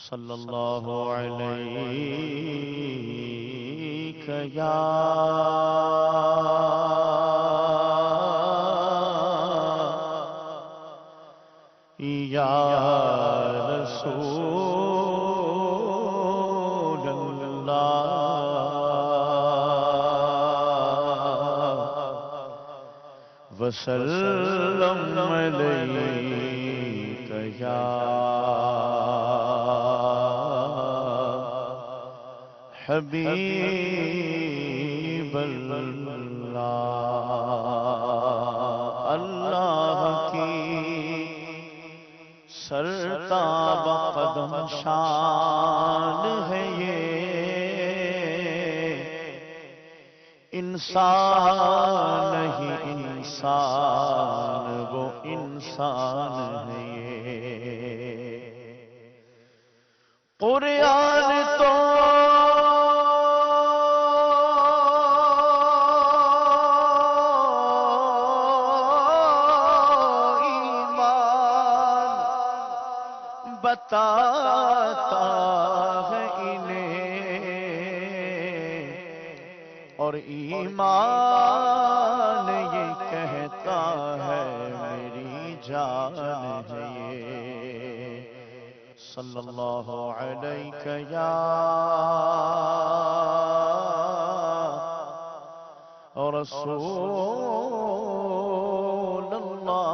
صلی اللہ علیہ یا رسول اللہ وسلم علیک یا حبیب اللہ اللہ کی سرتاب قدم شان ہے یہ انسان نہیں انسان وہ انسان ہے یہ قرآن تو بتاتا ہے انہیں اور ایمان یہ کہتا ہے میری جان ہے یہ صلی اللہ علیہ یا رسول اللہ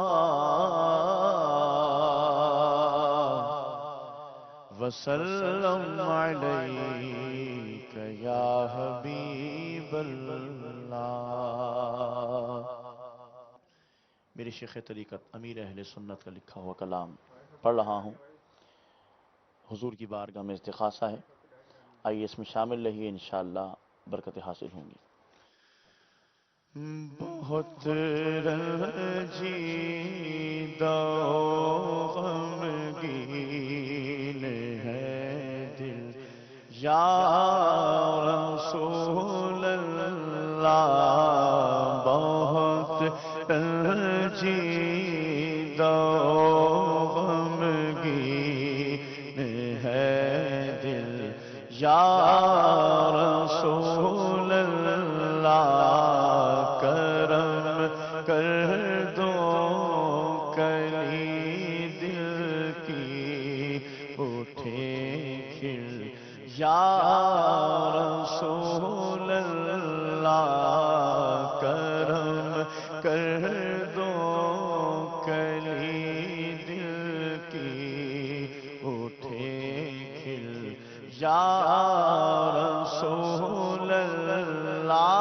وسلم علیک یا حبیب اللہ۔ میرے شیخ طریقت امیر اہل سنت کا لکھا ہوا کلام پڑھ رہا ہوں، حضور کی بارگاہ میں استغاثہ ہے، آئیے اس میں شامل رہیے، انشاءاللہ برکتیں حاصل ہوں گی۔ بہت رنجیدہ غمگین ہے دل یا رسول اللہ، بہت رنجیدہ غمگین ہے دل یا رسول اللہ، کرم کر دو کلی دل کی اٹھے کھل یا رسول اللہ، کرم کر دو کلی دل کی اٹھے کھل یا رسول اللہ،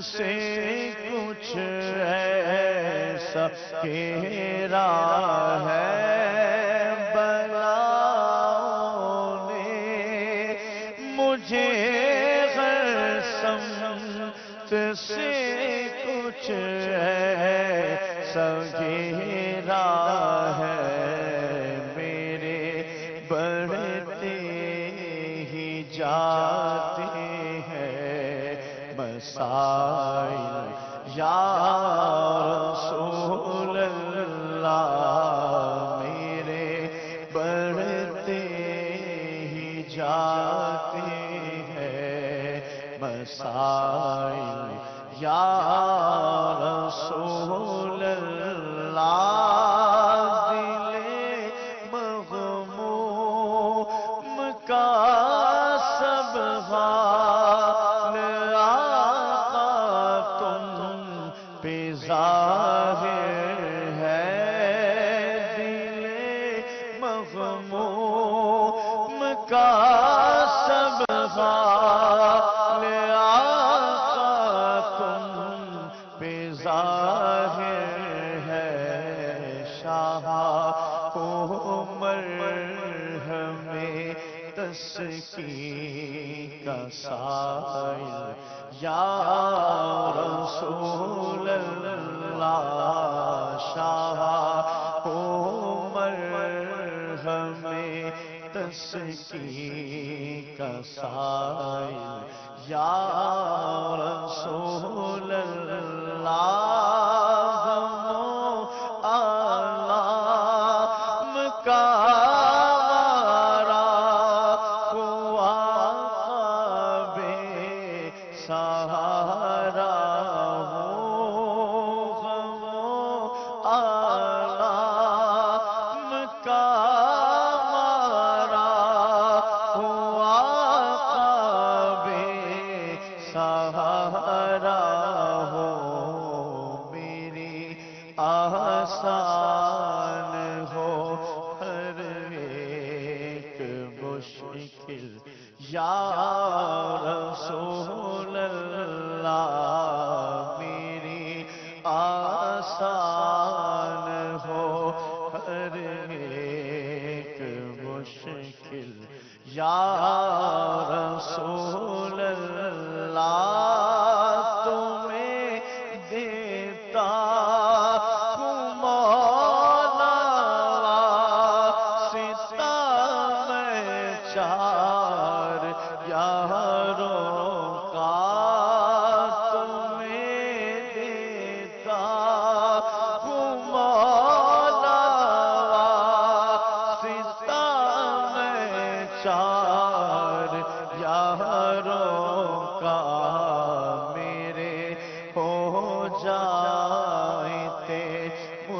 سے کچھ ایسا گھیرا ہے بلاؤں نے مجھے غیر سمت سے کچھ ایسا گھیرا ہے، میرے بڑھتے ہی جاتے مسائل یا رسول اللہ، میرے بڑھتے ہی جاتے ہیں مسائل یا رسول اللہ، دل مغموم کا سب ظاہر ہے، دل مغموم کا سب حال آقا تم پہ ظاہر ہے، شاہ عمر ہمیں تسکین کا سائل یا رسول اللہ، شاہ عمر ہمیں تسکین کا سائل یا رسول اللہ،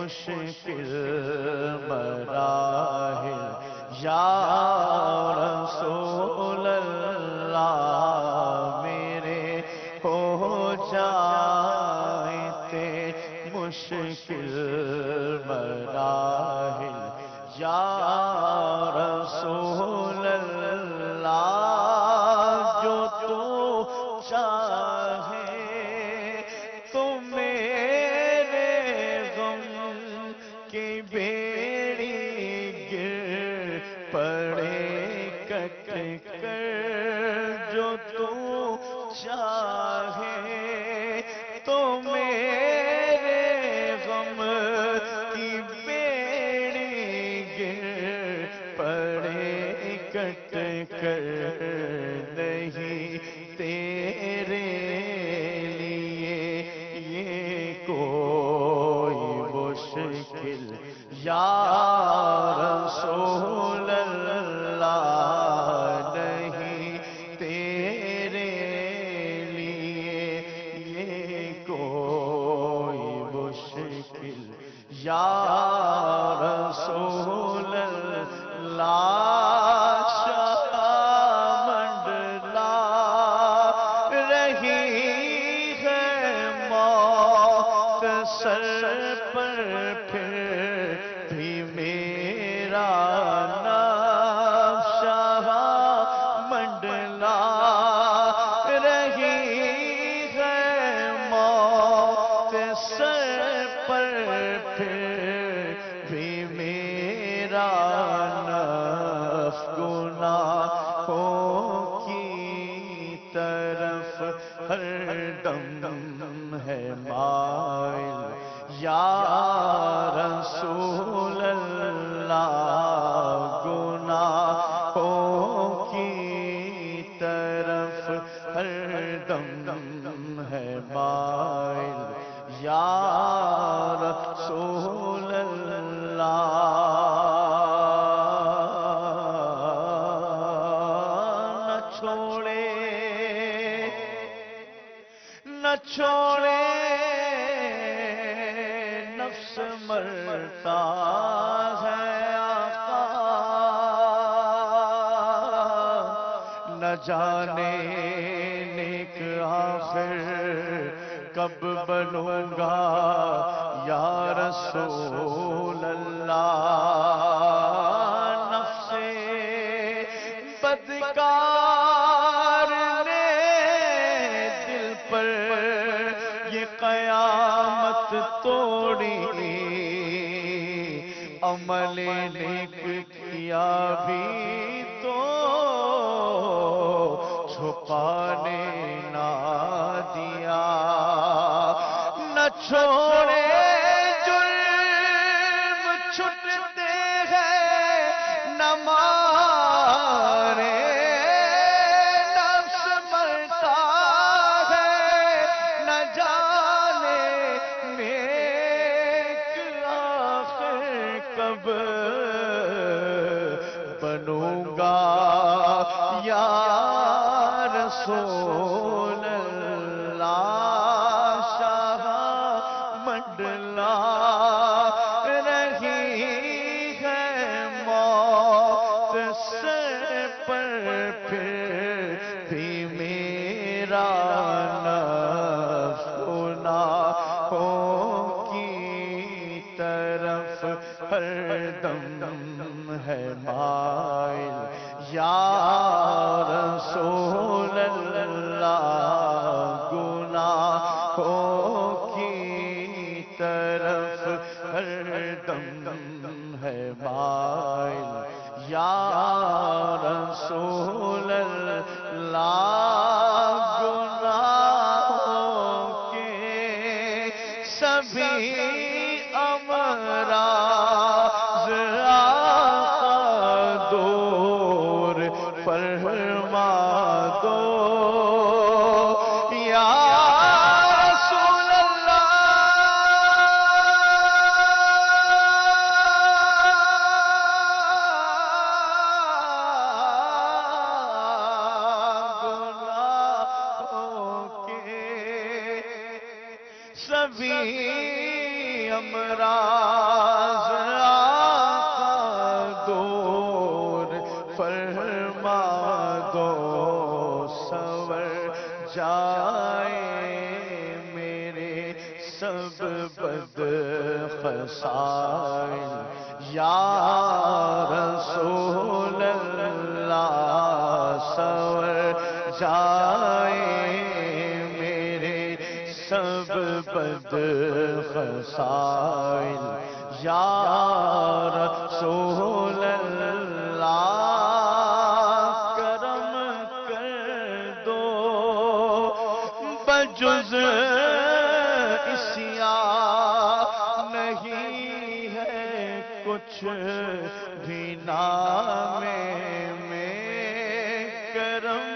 مشکل مراحل یا رسول اللہ میرے ہو جائتے مشکل مراحل یا رسول اللہ جو تو چاہے تو میرے غم کی بیڑی گر پڑے کٹ کر جو تو چاہے تو میرے غم کی بیڑی گر پڑے کٹ کر نہیں تیرے لیے یہ کوئی مشکل یا رسول اللہ نہیں تیرے لیے یہ کوئی مشکل یا رسول اللہ منڈلا رہی ہے موت سر پر پھر بھی میرا نام شاہ منڈلا رہی ہے موت سر پر پھر بھی میرا نفس گناہوں کی طرف ہر دم ہے مائل یا رسول اللہ گناہوں کی طرف ہر دم ہے مائل یا رسول اللہ نہ چھوڑے نفس مرتا ہے آقا نہ جانے نیک آخر کب بنوں گا یا رسول اللہ نفس بدکار نے دل پر یہ قیامت توڑی عمل نیک کیا بھی تو چھپانے نہ دیا نہ چھوڑے جرم چھٹتے ہیں نہ مارے نفس مرتا ہے نہ جانے نیک آخر کب بنوں گا یا رسول اللہ شاہ منڈلا رہی ہے موت سر پر پھر بھی میرا نفس گناہوں کی طرف ہر دم ہے مائل یا رسول اللہ گناہوں کی طرف ہر دم ہے مائل یا رسول اللہ گناہوں کے سبھی امراض آقا دور فرما دو یا رسول اللہ گناہوں کے سبھی امراض آقا دور فرما دو سور جائے میرے سب بد خصائل یا رسول اللہ سور جائے میرے سب بد خصائل یا رسول اللہ کرم کر دو بجز عصیاں نہیں ہے کچھ بھی نام میں کرم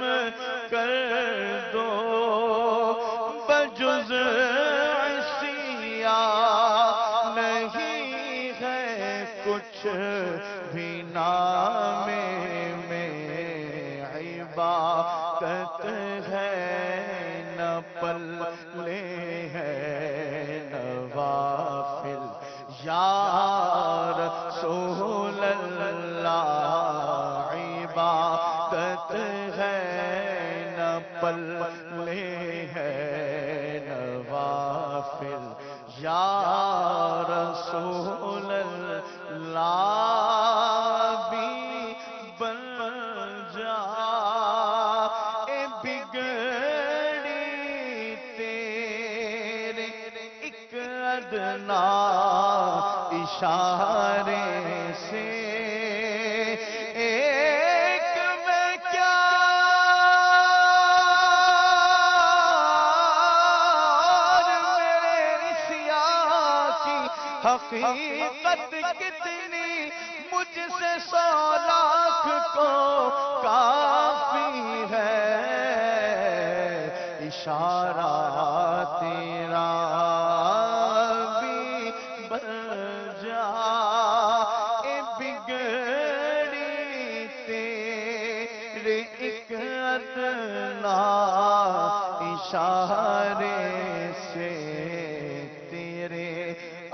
کر دو بجز عصیاں نہیں ہے کچھ بھی نام میں عبادت ہے نہ پلے ہے نوافل یا رسول اللہ عبادت ہے نہ پلے ہے نوافل یا رسول اللہ بھی بن جا اے بگڑی تیرے ایک ادنا اشارے سے ایک میں کیا میرے سیاہ کی حقیقت کتنی مجھ سے 100 لاکھ کو کافی ہے اشارہ تیرا بھی بن جا اے بگڑی تیرے ایک ادنا اشارے سے تیرے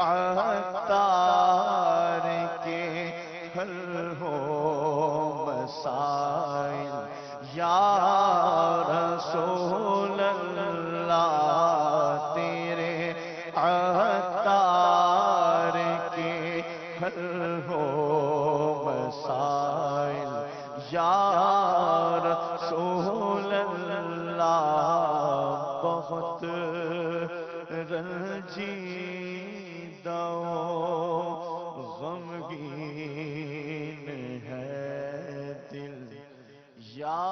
عطار کے حل ہو مسائل یا رسول اللہ تیرے عطار کے حل ہو مسائل یا رسول اللہ بہت رنجیدہ غمگین ہے دل یا